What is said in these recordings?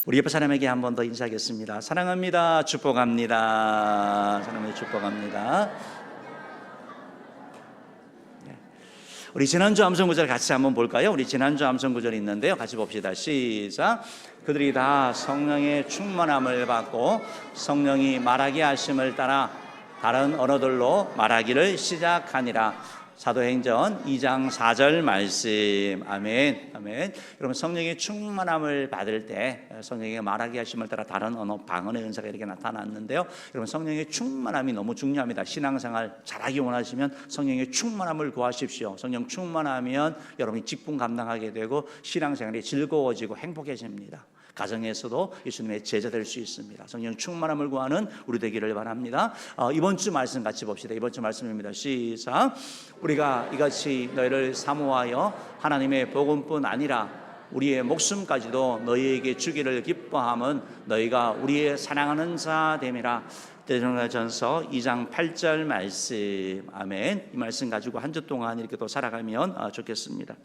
우리 옆에 사람에게 한 번 더 인사하겠습니다. 사랑합니다. 축복합니다. 사랑합니다. 축복합니다. 우리 지난주 암송 구절 같이 한번 볼까요? 우리 지난주 암송 구절이 있는데요. 같이 봅시다. 시작. 그들이 다 성령의 충만함을 받고 성령이 말하게 하심을 따라 다른 언어들로 말하기를 시작하니라. 사도행전 2장 4절 말씀. 아멘. 아멘. 여러분, 성령의 충만함을 받을 때 성령이 말하게 하심을 따라 다른 언어, 방언의 은사가 이렇게 나타났는데요. 여러분, 성령의 충만함이 너무 중요합니다. 신앙생활 잘하기 원하시면 성령의 충만함을 구하십시오. 성령 충만하면 여러분이 직분 감당하게 되고 신앙생활이 즐거워지고 행복해집니다. 가정에서도 예수님의 제자 될 수 있습니다. 성령 충만함을 구하는 우리 되기를 바랍니다. 이번 주 말씀 같이 봅시다. 이번 주 말씀입니다. 시작. 우리가 이같이 너희를 사모하여 하나님의 복음뿐 아니라 우리의 목숨까지도 너희에게 주기를 기뻐함은 너희가 우리의 사랑하는 자 됨이라. 데살로니가전서 2장 8절 말씀. 아멘. 이 말씀 가지고 한 주 동안 이렇게 또 살아가면 좋겠습니다.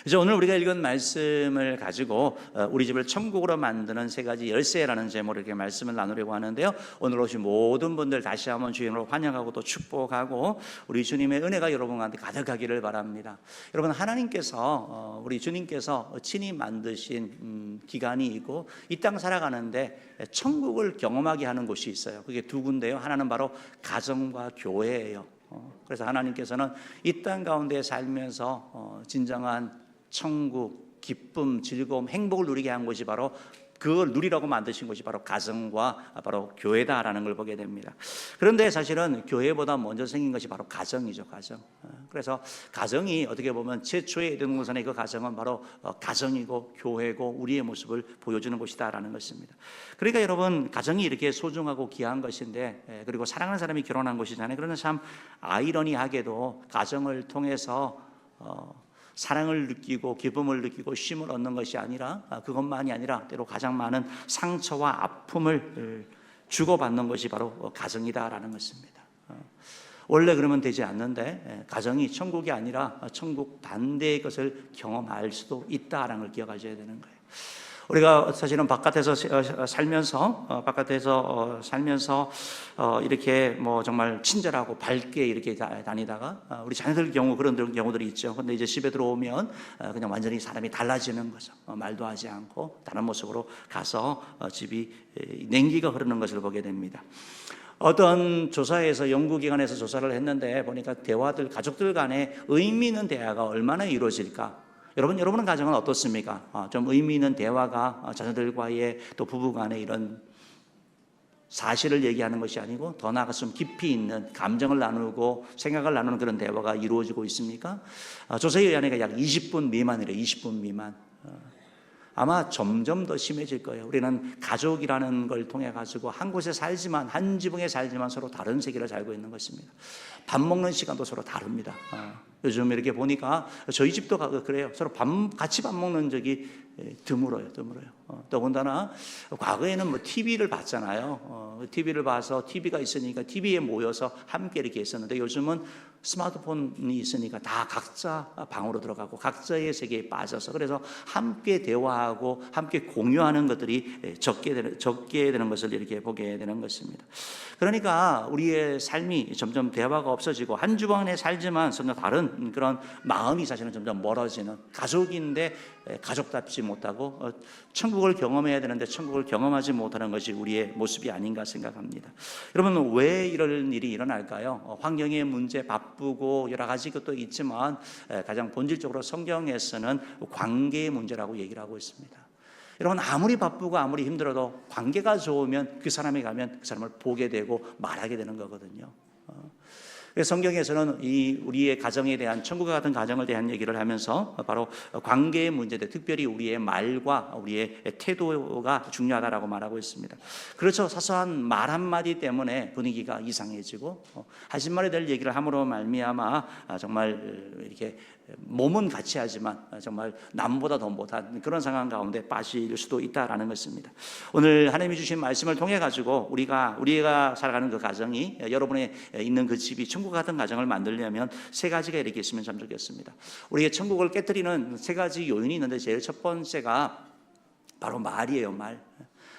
이제 오늘 우리가 읽은 말씀을 가지고 우리 집을 천국으로 만드는 세 가지 열쇠라는 제목으로 이렇게 말씀을 나누려고 하는데요. 오늘 오신 모든 분들 다시 한번 주님으로 환영하고 또 축복하고 우리 주님의 은혜가 여러분한테 가득하기를 바랍니다. 여러분, 하나님께서 우리 주님께서 친히 만드신 기간이 있고 이 땅 살아가는데 천국을 경험하게 하는 곳이 있어요. 그게 두 군데요. 하나는 바로 가정과 교회예요. 그래서 하나님께서는 이 땅 가운데 살면서 진정한 천국, 기쁨, 즐거움, 행복을 누리게 한 것이 바로 그걸 누리라고 만드신 것이 바로 가정과 바로 교회다라는 걸 보게 됩니다. 그런데 사실은 교회보다 먼저 생긴 것이 바로 가정이죠. 가정. 그래서 가정이 어떻게 보면 최초의 에덴 동산의 그 가정은 바로 가정이고 교회고 우리의 모습을 보여주는 곳이다라는 것입니다. 그러니까 여러분, 가정이 이렇게 소중하고 귀한 것인데 그리고 사랑하는 사람이 결혼한 것이잖아요. 그러나 참 아이러니하게도 가정을 통해서 사랑을 느끼고 기쁨을 느끼고 쉼을 얻는 것이 아니라 그것만이 아니라 때로 가장 많은 상처와 아픔을 주고받는 것이 바로 가정이다라는 것입니다. 원래 그러면 되지 않는데 가정이 천국이 아니라 천국 반대의 것을 경험할 수도 있다라는 걸 기억하셔야 되는 거예요. 우리가 사실은 바깥에서 살면서 이렇게 뭐 정말 친절하고 밝게 이렇게 다니다가 우리 자녀들 경우 그런 경우들이 있죠. 근데 이제 집에 들어오면 그냥 완전히 사람이 달라지는 거죠. 말도 하지 않고 다른 모습으로 가서 집이 냉기가 흐르는 것을 보게 됩니다. 어떤 조사에서 연구기관에서 조사를 했는데 보니까 가족들 간에 의미 있는 대화가 얼마나 이루어질까? 여러분은 가정은 어떻습니까? 좀 의미 있는 대화가 자녀들과의 또 부부 간의 이런 사실을 얘기하는 것이 아니고 더 나아가서 좀 깊이 있는 감정을 나누고 생각을 나누는 그런 대화가 이루어지고 있습니까? 조사에 의하니까 약 20분 미만이래요. 20분 미만. 아마 점점 더 심해질 거예요. 우리는 가족이라는 걸 통해 가지고 한 곳에 살지만, 한 지붕에 살지만 서로 다른 세계를 살고 있는 것입니다. 밥 먹는 시간도 서로 다릅니다. 요즘 이렇게 보니까 저희 집도 그래요. 서로 같이 밥 먹는 적이 드물어요. 더군다나 과거에는 뭐 TV를 봤잖아요. TV를 봐서 TV가 있으니까 TV에 모여서 함께 이렇게 있었는데 요즘은 스마트폰이 있으니까 다 각자 방으로 들어가고 각자의 세계에 빠져서 그래서 함께 대화하고 함께 공유하는 것들이 적게 되는 것을 이렇게 보게 되는 것입니다. 그러니까 우리의 삶이 점점 대화가 없어지고 한 주방 안에 살지만 전혀 다른 그런 마음이 사실은 점점 멀어지는 가족인데 가족답지 못하고 천국을 경험해야 되는데 천국을 경험하지 못하는 것이 우리의 모습이 아닌가 생각합니다. 여러분, 왜 이런 일이 일어날까요? 환경의 문제, 바쁘고 여러 가지 것도 있지만 가장 본질적으로 성경에서는 관계의 문제라고 얘기를 하고 있습니다. 여러분, 아무리 바쁘고 아무리 힘들어도 관계가 좋으면 그 사람에 가면 그 사람을 보게 되고 말하게 되는 거거든요. 성경에서는 우리의 가정에 대한 천국과 같은 가정을 대한 얘기를 하면서 바로 관계의 문제들, 특별히 우리의 말과 우리의 태도가 중요하다라고 말하고 있습니다. 그렇죠. 사소한 말 한마디 때문에 분위기가 이상해지고 하신 말에 대한 얘기를 함으로 말미암아 정말 이렇게 몸은 같이 하지만 정말 남보다 더 못한 그런 상황 가운데 빠질 수도 있다라는 것입니다. 오늘 하나님이 주신 말씀을 통해 가지고 우리가 살아가는 그 가정이 여러분의 있는 그 집이 천국 같은 가정을 만들려면 세 가지가 이렇게 있으면 참 좋겠습니다. 우리의 천국을 깨뜨리는 세 가지 요인이 있는데 제일 첫 번째가 바로 말이에요.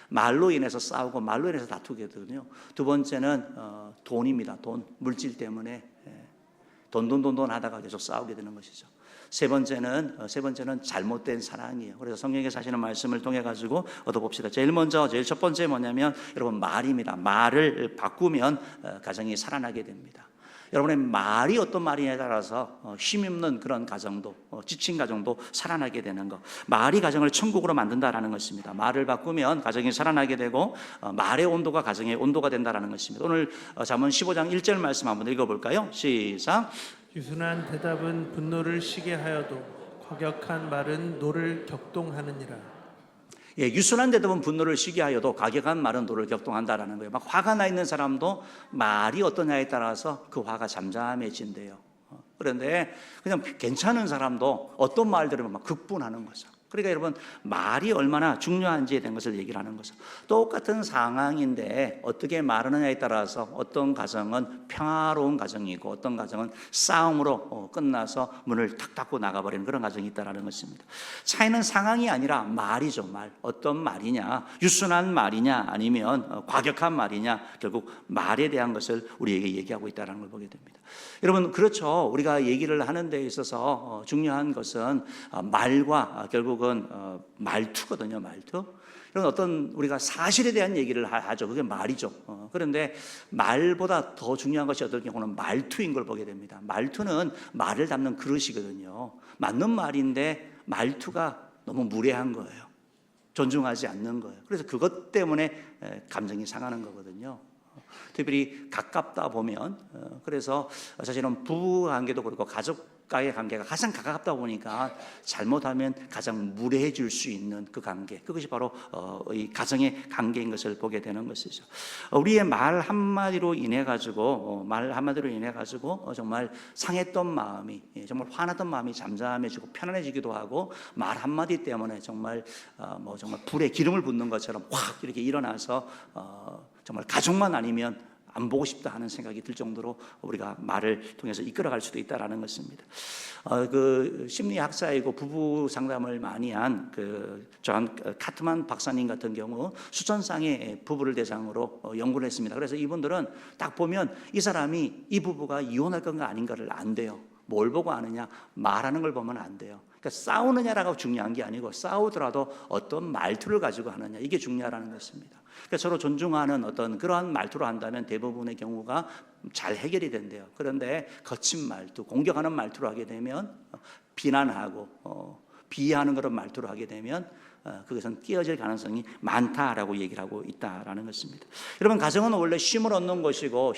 말로 인해서 싸우고 말로 인해서 다투게 되거든요. 두 번째는 돈입니다. 돈, 물질 때문에 돈 하다가 계속 싸우게 되는 것이죠. 세 번째는 잘못된 사랑이에요. 그래서 성경에 사시는 말씀을 통해 가지고 얻어봅시다. 제일 첫 번째 뭐냐면 여러분 말입니다. 말을 바꾸면 가정이 살아나게 됩니다. 여러분의 말이 어떤 말이냐에 따라서 힘없는 그런 가정도, 지친 가정도 살아나게 되는 것. 말이 가정을 천국으로 만든다라는 것입니다. 말을 바꾸면 가정이 살아나게 되고 말의 온도가 가정의 온도가 된다라는 것입니다. 오늘 잠언 15장 1절 말씀 한번 읽어볼까요? 시작. 유순한 대답은 분노를 쉬게 하여도 과격한 말은 노를 격동하느니라. 예, 유순한 대답은 분노를 쉬게 하여도 과격한 말은 노를 격동한다라는 거예요. 막 화가 나 있는 사람도 말이 어떠냐에 따라서 그 화가 잠잠해진대요. 그런데 그냥 괜찮은 사람도 어떤 말 들으면 막 극분하는 거죠. 그러니까 여러분 말이 얼마나 중요한지에 대한 것을 얘기를 하는 거죠. 똑같은 상황인데 어떻게 말하느냐에 따라서 어떤 가정은 평화로운 가정이고 어떤 가정은 싸움으로 끝나서 문을 탁 닫고 나가버리는 그런 가정이 있다는 것입니다. 차이는 상황이 아니라 말이죠. 말. 어떤 말이냐, 유순한 말이냐 아니면 과격한 말이냐, 결국 말에 대한 것을 우리에게 얘기하고 있다는 걸 보게 됩니다. 여러분 그렇죠. 우리가 얘기를 하는 데 있어서 중요한 것은 말과 결국은 말투거든요. 말투. 이런 어떤 우리가 사실에 대한 얘기를 하죠. 그게 말이죠. 그런데 말보다 더 중요한 것이 어떤 경우는 말투인 걸 보게 됩니다. 말투는 말을 담는 그릇이거든요. 맞는 말인데 말투가 너무 무례한 거예요. 존중하지 않는 거예요. 그래서 그것 때문에 감정이 상하는 거거든요. 특별히 가깝다 보면 그래서 사실은 부부 관계도 그렇고 가족과의 관계가 가장 가깝다 보니까 잘못하면 가장 무례해질 수 있는 그 관계, 그것이 바로 이 가정의 관계인 것을 보게 되는 것이죠. 우리의 말 한마디로 인해 가지고 정말 상했던 마음이, 정말 화났던 마음이 잠잠해지고 편안해지기도 하고 말 한마디 때문에 정말 불에 기름을 붓는 것처럼 확 이렇게 일어나서 정말 가족만 아니면 안 보고 싶다 하는 생각이 들 정도로 우리가 말을 통해서 이끌어갈 수도 있다라는 것입니다. 그 심리학자이고 부부 상담을 많이 한 그 존 카트만 박사님 같은 경우 수천 쌍의 부부를 대상으로 연구를 했습니다. 그래서 이분들은 딱 보면 이 사람이 이 부부가 이혼할 건가 아닌가를 안 돼요. 뭘 보고 아느냐? 말하는 걸 보면 안 돼요. 그러니까 싸우느냐라고 중요한 게 아니고 싸우더라도 어떤 말투를 가지고 하느냐, 이게 중요하다는 것입니다. 그러니까 서로 존중하는 어떤 그러한 말투로 한다면 대부분의 경우가 잘 해결이 된대요. 그런데 거친 말투, 공격하는 말투로 하게 되면 비난하고 비하하는 그런 말투로 하게 되면 그것은 끼어질 가능성이 많다라고 얘기를 하고 있다라는 것입니다. 여러분 가정은 원래 힘을 얻는 것이고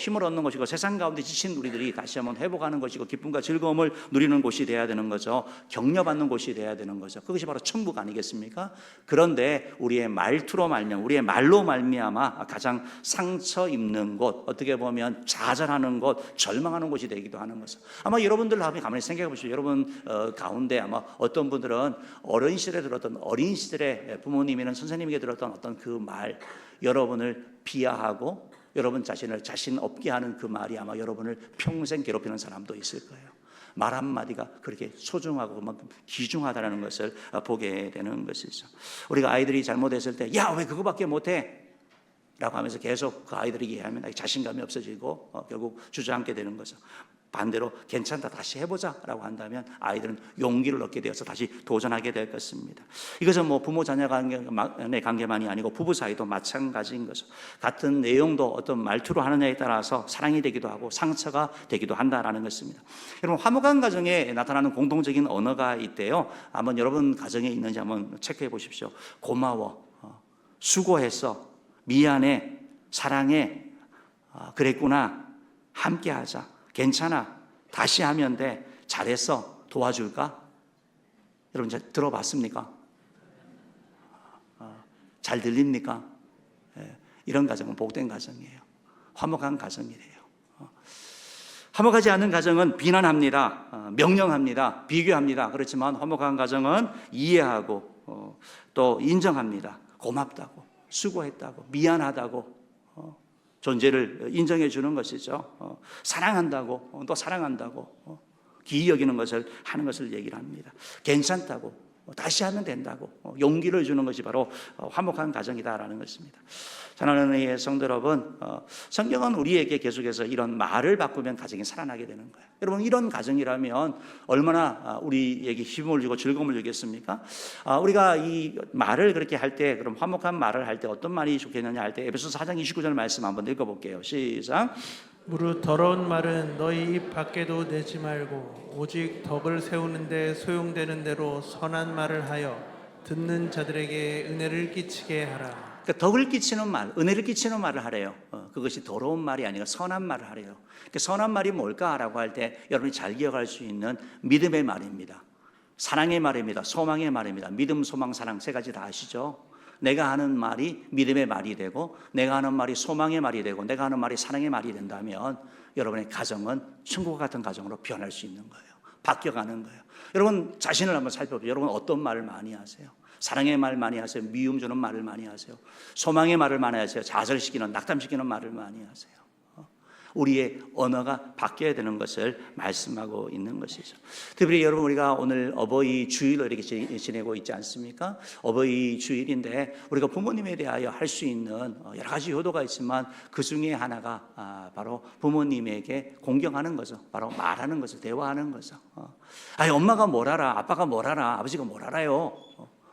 세상 가운데 지친 우리들이 다시 한번 회복하는 것이고 기쁨과 즐거움을 누리는 곳이 돼야 되는 거죠. 격려받는 곳이 돼야 되는 거죠. 그것이 바로 천국 아니겠습니까? 그런데 우리의 말로 말미암아 가장 상처 입는 곳, 어떻게 보면 좌절하는 곳, 절망하는 곳이 되기도 하는 거죠. 아마 여러분들 가만히 생각해 보시죠. 여러분 가운데 아마 어떤 분들은 어린 시절에 들었던 어린 시절에 부모님이나 선생님에게 들었던 어떤 그 말, 여러분을 비하하고 여러분 자신을 자신 없게 하는 그 말이 아마 여러분을 평생 괴롭히는 사람도 있을 거예요. 말 한마디가 그렇게 소중하고 그만큼 귀중하다는 것을 보게 되는 것이죠. 우리가 아이들이 잘못했을 때 야, 왜 그거밖에 못해? 라고 하면서 계속 그 아이들에게 하면 자신감이 없어지고 결국 주저앉게 되는 거죠. 반대로 괜찮다, 다시 해보자 라고 한다면 아이들은 용기를 얻게 되어서 다시 도전하게 될 것입니다. 이것은 부모 자녀 간의 관계만이 아니고 부부 사이도 마찬가지인 거죠. 같은 내용도 어떤 말투로 하느냐에 따라서 사랑이 되기도 하고 상처가 되기도 한다는 것입니다. 여러분 화목한 가정에 나타나는 공통적인 언어가 있대요. 한번 여러분 가정에 있는지 한번 체크해 보십시오. 고마워, 수고했어, 미안해, 사랑해, 그랬구나, 함께하자, 괜찮아, 다시 하면 돼, 잘했어, 도와줄까? 여러분 들어봤습니까? 잘 들립니까? 이런 가정은 복된 가정이에요. 화목한 가정이래요. 화목하지 않은 가정은 비난합니다, 명령합니다, 비교합니다. 그렇지만 화목한 가정은 이해하고 또 인정합니다. 고맙다고, 수고했다고, 미안하다고 존재를 인정해 주는 것이죠. 사랑한다고, 또 사랑한다고 기이 여기는 것을 하는 것을 얘기를 합니다. 괜찮다고, 다시 하면 된다고 용기를 주는 것이 바로 화목한 가정이다라는 것입니다. 사랑하는 성도 여러분, 성경은 우리에게 계속해서 이런 말을 바꾸면 가정이 살아나게 되는 거예요. 여러분, 이런 가정이라면 얼마나 우리에게 힘을 주고 즐거움을 주겠습니까? 우리가 이 말을 그렇게 할 때, 그럼 화목한 말을 할 때 어떤 말이 좋겠느냐 할 때 에베소서 4장 29절 말씀 한번 읽어볼게요. 시작. 무릇 더러운 말은 너희 입 밖에도 내지 말고 오직 덕을 세우는데 소용되는 대로 선한 말을 하여 듣는 자들에게 은혜를 끼치게 하라. 그러니까 덕을 끼치는 말, 은혜를 끼치는 말을 하래요. 그것이 더러운 말이 아니라 선한 말을 하래요. 그러니까 선한 말이 뭘까라고 할 때 여러분이 잘 기억할 수 있는 믿음의 말입니다. 사랑의 말입니다. 소망의 말입니다. 믿음, 소망, 사랑 세 가지 다 아시죠? 내가 하는 말이 믿음의 말이 되고, 내가 하는 말이 소망의 말이 되고, 내가 하는 말이 사랑의 말이 된다면 여러분의 가정은 천국 같은 가정으로 변할 수 있는 거예요. 바뀌어가는 거예요. 여러분 자신을 한번 살펴보세요. 여러분 어떤 말을 많이 하세요? 사랑의 말 많이 하세요? 미움 주는 말을 많이 하세요? 소망의 말을 많이 하세요? 좌절시키는, 낙담시키는 말을 많이 하세요? 우리의 언어가 바뀌어야 되는 것을 말씀하고 있는 것이죠. 특별히 여러분, 우리가 오늘 어버이 주일을 이렇게 지내고 있지 않습니까? 어버이 주일인데 우리가 부모님에 대하여 할 수 있는 여러 가지 효도가 있지만 그 중에 하나가 바로 부모님에게 공경하는 거죠. 바로 말하는 거죠. 대화하는 거죠. 엄마가 뭘 알아? 아빠가 뭘 알아? 아버지가 뭘 알아요?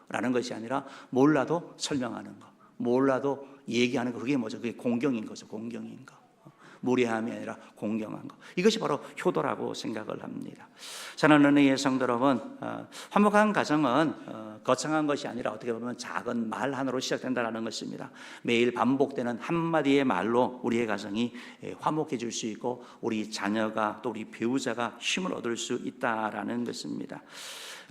라는 것이 아니라 몰라도 설명하는 거, 몰라도 얘기하는 거, 그게 뭐죠? 그게 공경인 거죠. 공경인 거. 무례함이 아니라 공경한 것, 이것이 바로 효도라고 생각을 합니다. 사랑하는 성도 여러분, 화목한 가정은 거창한 것이 아니라 어떻게 보면 작은 말 하나로 시작된다는 것입니다. 매일 반복되는 한마디의 말로 우리의 가정이 화목해질 수 있고 우리 자녀가 또 우리 배우자가 힘을 얻을 수 있다라는 것입니다.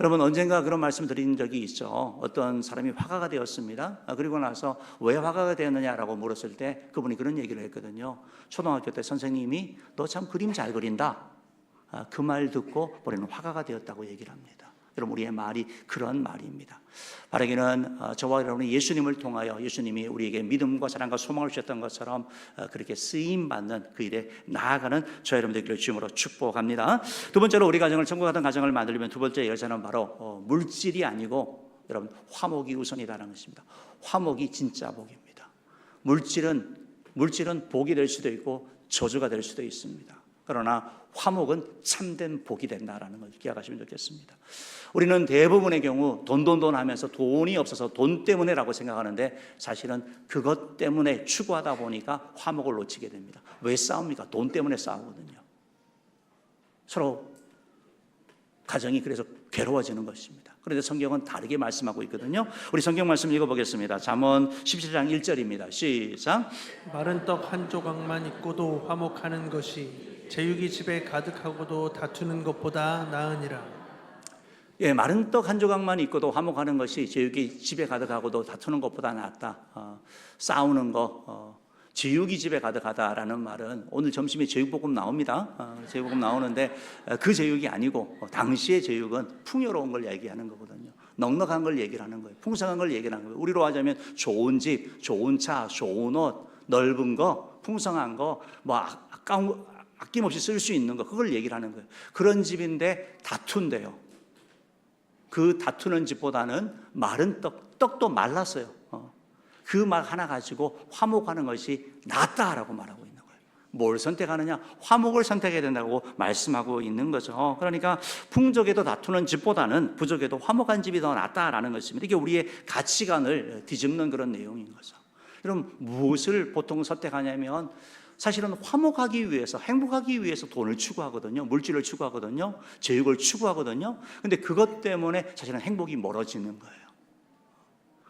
여러분, 언젠가 그런 말씀 드린 적이 있죠. 어떤 사람이 화가가 되었습니다. 그리고 나서 왜 화가가 되었느냐라고 물었을 때 그분이 그런 얘기를 했거든요. 초등학교 때 선생님이 너 참 그림 잘 그린다, 그 말 듣고 우리는 화가가 되었다고 얘기를 합니다. 여러분, 우리의 말이 그런 말입니다. 바라기는 저와 여러분이 예수님을 통하여 예수님이 우리에게 믿음과 사랑과 소망을 주셨던 것처럼 그렇게 쓰임받는 그 일에 나아가는 저 여러분들을 주님으로 축복합니다. 두 번째로 우리 가정을 천국 같은 가정을 만들려면 두 번째 열쇠는 바로 물질이 아니고 여러분 화목이 우선이라는 것입니다. 화목이 진짜 복입니다. 물질은 복이 될 수도 있고 저주가 될 수도 있습니다. 그러나 화목은 참된 복이 된다라는 걸 기억하시면 좋겠습니다. 우리는 대부분의 경우 돈 하면서 돈이 없어서 돈 때문에라고 생각하는데 사실은 그것 때문에 추구하다 보니까 화목을 놓치게 됩니다. 왜 싸웁니까? 돈 때문에 싸우거든요. 서로 가정이 그래서 괴로워지는 것입니다. 그런데 성경은 다르게 말씀하고 있거든요. 우리 성경 말씀 읽어보겠습니다. 잠언 17장 1절입니다. 시작. 마른 떡 한 조각만 있고도 화목하는 것이 제육이 집에 가득하고도 다투는 것보다 나으니라. 마른 떡 한 조각만 있고도 화목하는 것이 제육이 집에 가득하고도 다투는 것보다 낫다. 싸우는 거, 제육이 집에 가득하다라는 말은 오늘 점심에 제육볶음 나옵니다. 제육볶음 나오는데 그 제육이 아니고 당시의 제육은 풍요로운 걸 얘기하는 거거든요. 넉넉한 걸 얘기를 하는 거예요. 풍성한 걸 얘기를 하는 거예요. 우리로 하자면 좋은 집, 좋은 차, 좋은 옷, 넓은 거, 풍성한 거, 아낌없이 쓸 수 있는 거, 그걸 얘기를 하는 거예요. 그런 집인데 다툰대요. 그 다투는 집보다는 마른 떡도 말랐어요. 그 말 하나 가지고 화목하는 것이 낫다라고 말하고 있는 거예요. 뭘 선택하느냐? 화목을 선택해야 된다고 말씀하고 있는 거죠. 그러니까 풍족에도 다투는 집보다는 부족에도 화목한 집이 더 낫다라는 것입니다. 이게 우리의 가치관을 뒤집는 그런 내용인 거죠. 여러분, 무엇을 보통 선택하냐면 사실은 화목하기 위해서, 행복하기 위해서 돈을 추구하거든요. 물질을 추구하거든요. 제육을 추구하거든요. 근데 그것 때문에 사실은 행복이 멀어지는 거예요.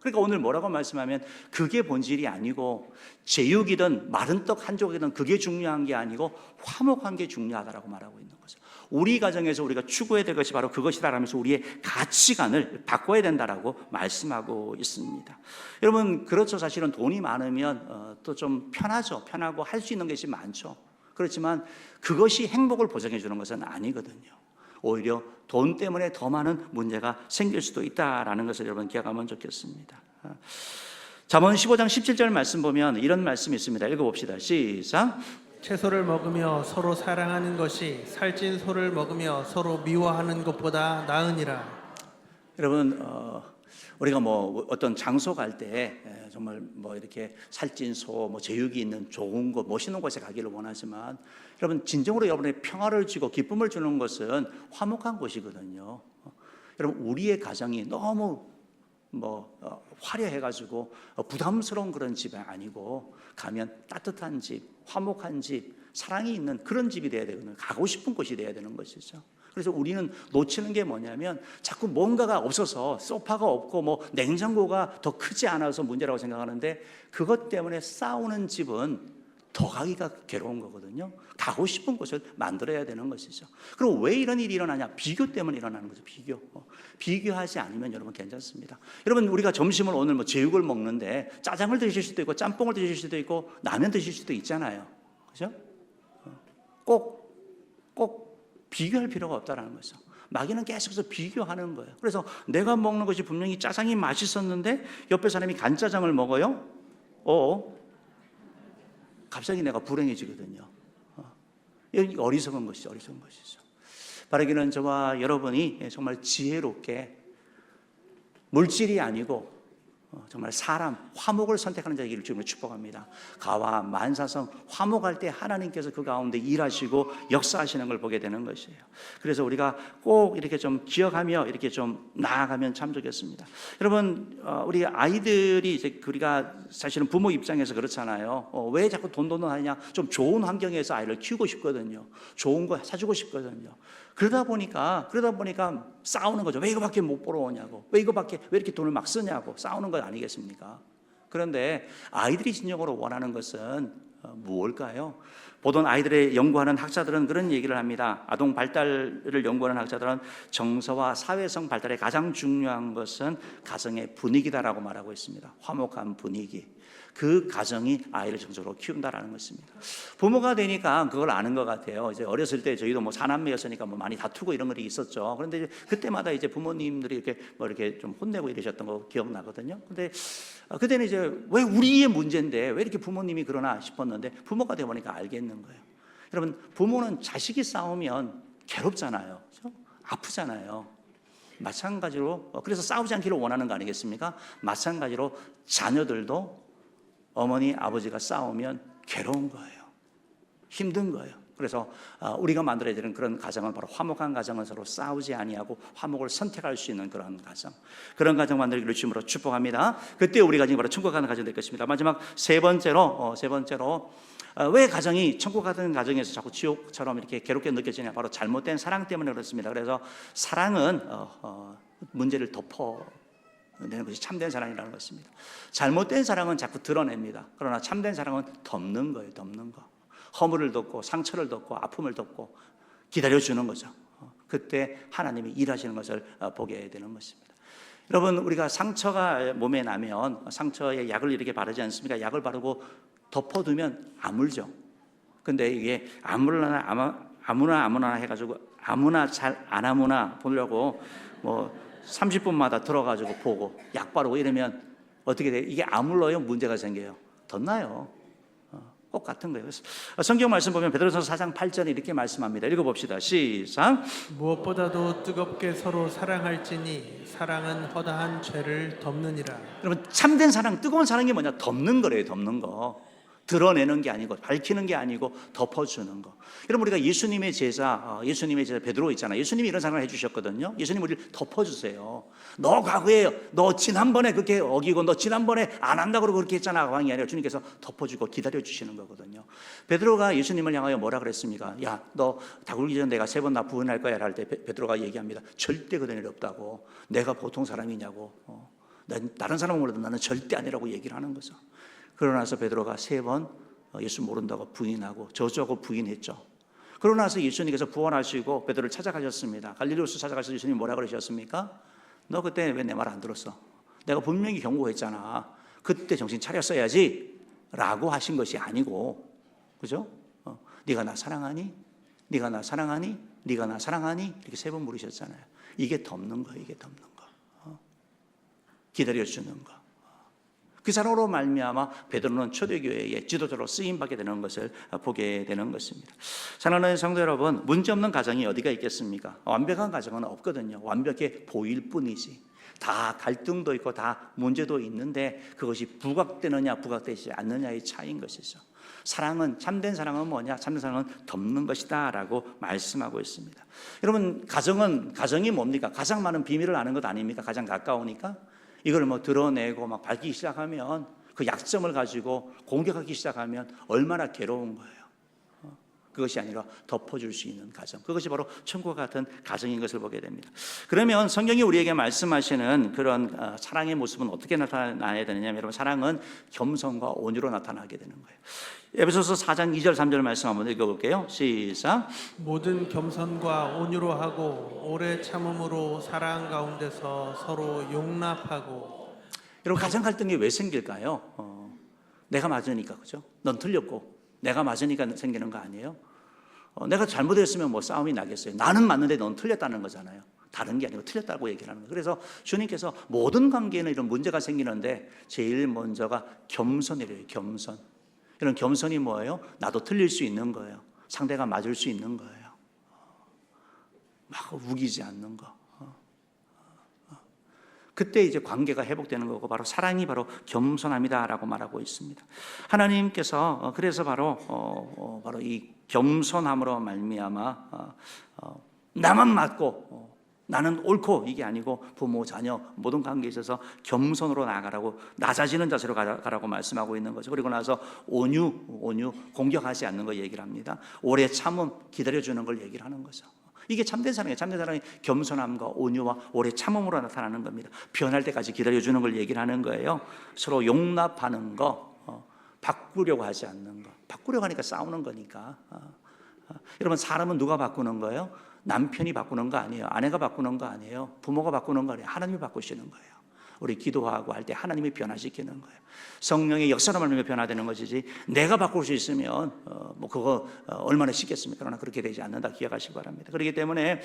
그러니까 오늘 뭐라고 말씀하면 그게 본질이 아니고 제육이든 마른 떡 한 조각이든 그게 중요한 게 아니고 화목한 게 중요하다라고 말하고 있는 거죠. 우리 가정에서 우리가 추구해야 될 것이 바로 그것이다라면서 우리의 가치관을 바꿔야 된다라고 말씀하고 있습니다. 여러분, 그렇죠. 사실은 돈이 많으면 또 좀 편하죠. 편하고 할 수 있는 것이 많죠. 그렇지만 그것이 행복을 보장해 주는 것은 아니거든요. 오히려 돈 때문에 더 많은 문제가 생길 수도 있다라는 것을 여러분 기억하면 좋겠습니다. 잠언 15장 17절 말씀 보면 이런 말씀이 있습니다. 읽어봅시다. 시작. 채소를 먹으며 서로 사랑하는 것이 살찐 소를 먹으며 서로 미워하는 것보다 나으니라. 여러분 우리가 뭐 어떤 장소 갈 때 정말 뭐 이렇게 살찐소, 뭐 제육이 있는 좋은 곳, 멋있는 곳에 가기를 원하지만 여러분 진정으로 여러분의 평화를 주고 기쁨을 주는 것은 화목한 곳이거든요. 여러분 우리의 가정이 너무 화려해가지고 부담스러운 그런 집이 아니고 가면 따뜻한 집, 화목한 집, 사랑이 있는 그런 집이 돼야 되거든요. 가고 싶은 곳이 돼야 되는 것이죠. 그래서 우리는 놓치는 게 뭐냐면 자꾸 뭔가가 없어서 소파가 없고 뭐 냉장고가 더 크지 않아서 문제라고 생각하는데 그것 때문에 싸우는 집은 더 가기가 괴로운 거거든요. 가고 싶은 곳을 만들어야 되는 것이죠. 그럼 왜 이런 일이 일어나냐? 비교 때문에 일어나는 거죠. 비교하지 않으면 여러분 괜찮습니다. 여러분 우리가 점심을 오늘 뭐 제육을 먹는데 짜장을 드실 수도 있고 짬뽕을 드실 수도 있고 라면 드실 수도 있잖아요. 그죠? 꼭 비교할 필요가 없다라는 거죠. 마귀는 계속해서 비교하는 거예요. 그래서 내가 먹는 것이 분명히 짜장이 맛있었는데 옆에 사람이 간짜장을 먹어요. 갑자기 내가 불행해지거든요. 이 어리석은 것이죠. 바라기는 저와 여러분이 정말 지혜롭게 물질이 아니고 정말 사람, 화목을 선택하는 자에게 주님을 축복합니다. 가와 만사성 화목할 때 하나님께서 그 가운데 일하시고 역사하시는 걸 보게 되는 것이에요. 그래서 우리가 꼭 이렇게 좀 기억하며 이렇게 좀 나아가면 참 좋겠습니다. 여러분 우리 아이들이 이제 우리가 사실은 부모 입장에서 그렇잖아요. 왜 자꾸 돈 하냐? 좀 좋은 환경에서 아이를 키우고 싶거든요. 좋은 거 사주고 싶거든요. 그러다 보니까 싸우는 거죠. 왜 이거밖에 못 벌어오냐고, 왜 이렇게 돈을 막 쓰냐고 싸우는 것 아니겠습니까? 그런데 아이들이 진정으로 원하는 것은 무엇일까요? 보통 아이들의 연구하는 학자들은 그런 얘기를 합니다. 아동 발달을 연구하는 학자들은 정서와 사회성 발달에 가장 중요한 것은 가정의 분위기다라고 말하고 있습니다. 화목한 분위기. 그 가정이 아이를 정서로 키운다라는 것입니다. 부모가 되니까 그걸 아는 것 같아요. 이제 어렸을 때 저희도 뭐 사남매였으니까 뭐 많이 다투고 이런 것이 있었죠. 그런데 이제 그때마다 이제 부모님들이 이렇게 좀 혼내고 이러셨던 거 기억나거든요. 근데 그때는 이제 왜 우리의 문제인데 왜 이렇게 부모님이 그러나 싶었는데 부모가 되어 보니까 알겠는 거예요. 여러분 부모는 자식이 싸우면 괴롭잖아요. 그렇죠? 아프잖아요. 마찬가지로 그래서 싸우지 않기를 원하는 거 아니겠습니까? 마찬가지로 자녀들도 어머니 아버지가 싸우면 괴로운 거예요. 힘든 거예요. 그래서 우리가 만들어야 되는 그런 가정은 바로 화목한 가정은 서로 싸우지 아니하고 화목을 선택할 수 있는 그런 가정, 그런 가정 만들기를 주님으로 축복합니다. 그때 우리 가정이 바로 천국 가는 가정이 될 것입니다. 마지막 세 번째로 왜 가정이 천국 가는 가정에서 자꾸 지옥처럼 이렇게 괴롭게 느껴지냐? 바로 잘못된 사랑 때문에 그렇습니다. 그래서 사랑은 문제를 덮어내는 것이 참된 사랑이라는 것입니다. 잘못된 사랑은 자꾸 드러냅니다. 그러나 참된 사랑은 덮는 거예요. 덮는 거. 허물을 덮고 상처를 덮고 아픔을 덮고 기다려주는 거죠. 그때 하나님이 일하시는 것을 보게 되는 것입니다. 여러분 우리가 상처가 몸에 나면 상처에 약을 이렇게 바르지 않습니까? 약을 바르고 덮어두면 아물죠. 근데 이게 아무나 해가지고 아무나 잘 안 아무나 보려고 뭐 30분마다 들어가지고 보고 약 바르고 이러면 어떻게 돼요? 이게 아물러요? 문제가 생겨요? 덧나요. 꼭 같은 거예요. 성경 말씀 보면 베드로전서 4장 8절에 이렇게 말씀합니다. 읽어봅시다. 시작. 무엇보다도 뜨겁게 서로 사랑할지니 사랑은 허다한 죄를 덮느니라. 여러분 참된 사랑, 뜨거운 사랑이 뭐냐? 덮는 거래요. 덮는 거. 드러내는 게 아니고 밝히는 게 아니고 덮어주는 거. 여러분 우리가 예수님의 제자 베드로 있잖아요. 예수님이 이런 사랑을 해주셨거든요. 예수님 우리를 덮어주세요. 너 과거에 너 지난번에 그렇게 어기고 너 지난번에 안 한다고 그러고 그렇게 했잖아. 왕이 아니라 주님께서 덮어주고 기다려주시는 거거든요. 베드로가 예수님을 향하여 뭐라 그랬습니까? 야, 너 다 굴기 전에 내가 3번 다 부인할 거야 할 때 베드로가 얘기합니다. 절대 그런 일이 없다고. 내가 보통 사람이냐고. 다른 사람은 몰라도 나는 절대 아니라고 얘기를 하는 거죠. 그러고 나서 베드로가 3번 예수 모른다고 부인하고 저주하고 부인했죠. 그러고 나서 예수님께서 부활하시고 베드로를 찾아가셨습니다. 갈릴리우스 찾아가셔서 예수님 뭐라 그러셨습니까? 너 그때 왜 내 말 안 들었어? 내가 분명히 경고했잖아. 그때 정신 차렸어야지 라고 하신 것이 아니고, 그죠? 네가 나 사랑하니? 네가 나 사랑하니? 네가 나 사랑하니? 이렇게 3번 물으셨잖아요. 이게 덮는 거예요. 이게 덮는 거. 기다려주는 거. 그 사람으로 말미암아 베드로는 초대교회의 지도자로 쓰임받게 되는 것을 보게 되는 것입니다. 사랑하는 성도 여러분, 문제없는 가정이 어디가 있겠습니까? 완벽한 가정은 없거든요. 완벽해 보일 뿐이지. 다 갈등도 있고 다 문제도 있는데 그것이 부각되느냐 부각되지 않느냐의 차이인 것이죠. 사랑은, 참된 사랑은 뭐냐? 참된 사랑은 덮는 것이다 라고 말씀하고 있습니다. 여러분, 가정이 뭡니까? 가장 많은 비밀을 아는 것 아닙니까? 가장 가까우니까. 이걸 드러내고 막 밝히기 시작하면, 그 약점을 가지고 공격하기 시작하면 얼마나 괴로운 거예요. 그것이 아니라 덮어줄 수 있는 가정, 그것이 바로 천국과 같은 가정인 것을 보게 됩니다. 그러면 성경이 우리에게 말씀하시는 그런 사랑의 모습은 어떻게 나타나야 되느냐? 여러분, 사랑은 겸손과 온유로 나타나게 되는 거예요. 에베소서 4장 2절 3절 말씀 한번 읽어볼게요. 시작. 모든 겸손과 온유로 하고 오래 참음으로 사랑 가운데서 서로 용납하고. 여러분, 가정 갈등이 왜 생길까요? 내가 맞으니까, 그죠? 넌 틀렸고 내가 맞으니까 생기는 거 아니에요? 내가 잘못했으면 싸움이 나겠어요? 나는 맞는데 넌 틀렸다는 거잖아요. 다른 게 아니고 틀렸다고 얘기를 하는 거예요. 그래서 주님께서 모든 관계에는 이런 문제가 생기는데 제일 먼저가 겸손이래요. 겸손. 이런 겸손이 뭐예요? 나도 틀릴 수 있는 거예요. 상대가 맞을 수 있는 거예요. 막 우기지 않는 거. 그때 이제 관계가 회복되는 거고, 바로 사랑이 바로 겸손함이다라고 말하고 있습니다. 하나님께서 그래서 바로 이 겸손함으로 말미암아 나만 맞고 나는 옳고 이게 아니고 부모, 자녀 모든 관계에 있어서 겸손으로 나아가라고, 낮아지는 자세로 가라고 말씀하고 있는 거죠. 그리고 나서 온유, 공격하지 않는 거 얘기를 합니다. 오래 참음, 기다려주는 걸 얘기를 하는 거죠. 이게 참된 사랑이에요. 참된 사랑이 겸손함과 온유와 오래 참음으로 나타나는 겁니다. 변할 때까지 기다려주는 걸 얘기를 하는 거예요. 서로 용납하는 거, 바꾸려고 하지 않는 거. 바꾸려고 하니까 싸우는 거니까. 여러분, 사람은 누가 바꾸는 거예요? 남편이 바꾸는 거 아니에요. 아내가 바꾸는 거 아니에요. 부모가 바꾸는 거 아니에요. 하나님이 바꾸시는 거예요. 우리 기도하고 할 때 하나님이 변화시키는 거예요. 성령의 역사로 말미암아 변화되는 것이지, 내가 바꿀 수 있으면 그거 얼마나 쉽겠습니까? 그러나 그렇게 되지 않는다 기억하시기 바랍니다. 그렇기 때문에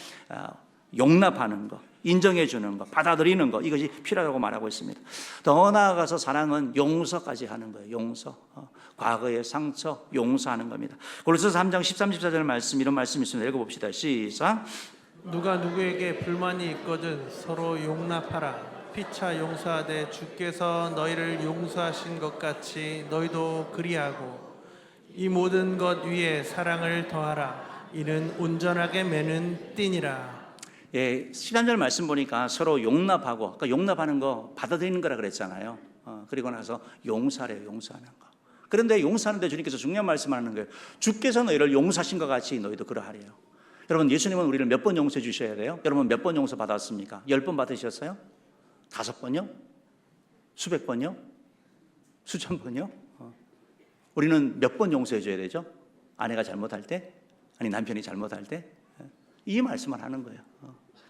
용납하는 것, 인정해 주는 것, 받아들이는 것, 이것이 필요하다고 말하고 있습니다. 더 나아가서 사랑은 용서까지 하는 거예요. 용서, 과거의 상처 용서하는 겁니다. 고린도서 3장 13, 14절 말씀, 이런 말씀이 있습니다. 읽어봅시다. 시작. 누가 누구에게 불만이 있거든 서로 용납하라. 피차 용서하되 주께서 너희를 용서하신 것 같이 너희도 그리하고 이 모든 것 위에 사랑을 더하라. 이는 온전하게 매는 띠니라. 예, 13절 말씀 보니까 서로 용납하고, 그러니까 용납하는 거 받아들이는 거라 그랬잖아요. 그리고 나서 용서하래요. 용서하는 거. 그런데 용서하는데 주님께서 중요한 말씀하는 거예요. 주께서 너희를 용서하신 것 같이 너희도 그러하래요. 여러분, 예수님은 우리를 몇 번 용서해 주셔야 돼요? 여러분, 몇 번 용서 받았습니까? 10번 받으셨어요? 5번요? 수백 번요? 수천 번요? 우리는 몇 번 용서해 줘야 되죠? 아내가 잘못할 때? 아니, 남편이 잘못할 때? 이 말씀을 하는 거예요.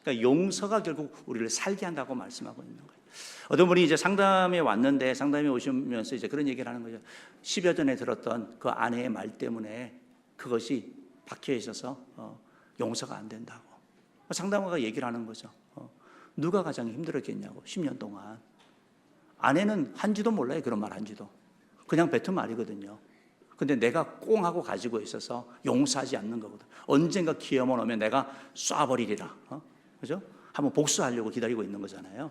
그러니까 용서가 결국 우리를 살게 한다고 말씀하고 있는 거예요. 어떤 분이 이제 상담에 왔는데, 상담에 오시면서 이제 그런 얘기를 하는 거죠. 10여 전에 들었던 그 아내의 말 때문에 그것이 박혀 있어서 용서가 안 된다고. 상담가가 얘기를 하는 거죠. 누가 가장 힘들었겠냐고. 10년 동안 아내는 한지도 몰라요. 그런 말 한지도. 그냥 뱉은 말이거든요. 근데 내가 꽁 하고 가지고 있어서 용서하지 않는 거거든. 언젠가 기회만 오면 내가 쏴버리리라. 그죠? 한번 복수하려고 기다리고 있는 거잖아요.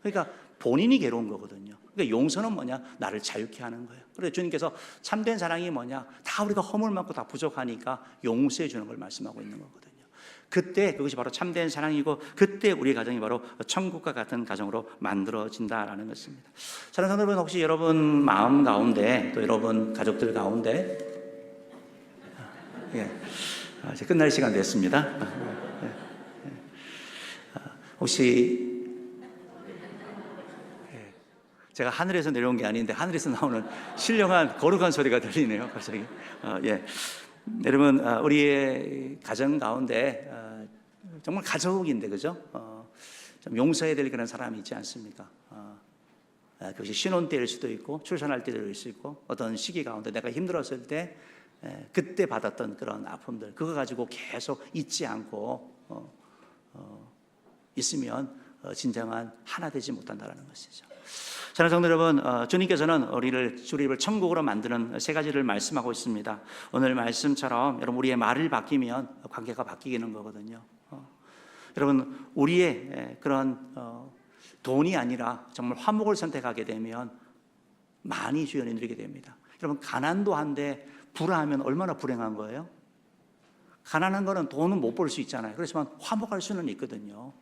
그러니까 본인이 괴로운 거거든요. 그러니까 용서는 뭐냐? 나를 자유케 하는 거예요. 그래서 주님께서 참된 사랑이 뭐냐? 다 우리가 허물 많고 다 부족하니까 용서해 주는 걸 말씀하고 있는 거거든요. 그때 그것이 바로 참된 사랑이고, 그때 우리 가정이 바로 천국과 같은 가정으로 만들어진다라는 것입니다. 사랑하는 여러분, 혹시 여러분 마음 가운데, 또 여러분 가족들 가운데, 이제 끝날 시간 됐습니다. 혹시 제가 하늘에서 내려온 게 아닌데 하늘에서 나오는 신령한 거룩한 소리가 들리네요, 갑자기. 여러분, 우리의 가정 가운데 정말 가족인데, 그죠? 좀 용서해야 될 그런 사람이 있지 않습니까? 그것이 신혼 때일 수도 있고, 출산할 때일 수 있고, 어떤 시기 가운데 내가 힘들었을 때 그때 받았던 그런 아픔들, 그거 가지고 계속 잊지 않고 있으면 진정한 하나 되지 못한다는 것이죠. 사랑하는 성도 여러분, 주님께서는 우리를 천국으로 만드는 세 가지를 말씀하고 있습니다. 오늘 말씀처럼 여러분 우리의 말을 바뀌면 관계가 바뀌는 거거든요. 여러분 우리의 그런 돈이 아니라 정말 화목을 선택하게 되면 많이 주연이 누리게 됩니다. 여러분 가난도 한데 불화하면 얼마나 불행한 거예요? 가난한 거는 돈은 못 벌 수 있잖아요. 그렇지만 화목할 수는 있거든요.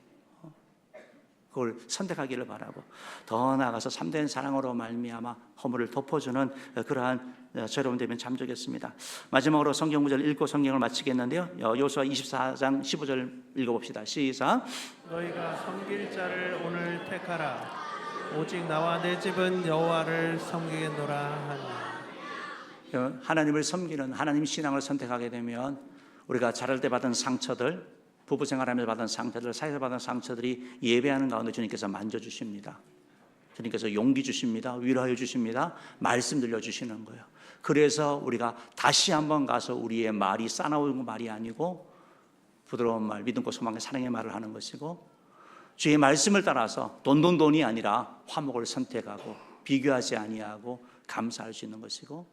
그걸 선택하기를 바라고 더 나아가서 참된 사랑으로 말미암아 허물을 덮어주는 그러한 저 여러분 되면 참 좋겠습니다. 마지막으로 성경 구절 읽고 성경을 마치겠는데요. 여호수아 24장 15절 읽어봅시다. 시작. 너희가 섬길 자를 오늘 택하라. 오직 나와 내 집은 여호와를 섬기겠노라 하니. 하나님을 섬기는 하나님 신앙을 선택하게 되면 우리가 자랄 때 받은 상처들, 부부 생활하면서 받은 상처들, 사회에서 받은 상처들이 예배하는 가운데 주님께서 만져주십니다. 주님께서 용기 주십니다. 위로하여 주십니다. 말씀 들려주시는 거예요. 그래서 우리가 다시 한번 가서 우리의 말이 싸나운 말이 아니고 부드러운 말, 믿음과 소망의 사랑의 말을 하는 것이고 주의 말씀을 따라서 돈이 아니라 화목을 선택하고 비교하지 아니하고 감사할 수 있는 것이고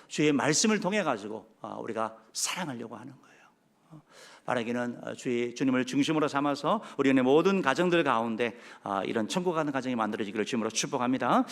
주의 말씀을 통해 가지고 우리가 사랑하려고 하는 거예요. 바라기는 주님을 중심으로 삼아서 우리의 모든 가정들 가운데 이런 천국 가는 가정이 만들어지기를 주님으로 축복합니다.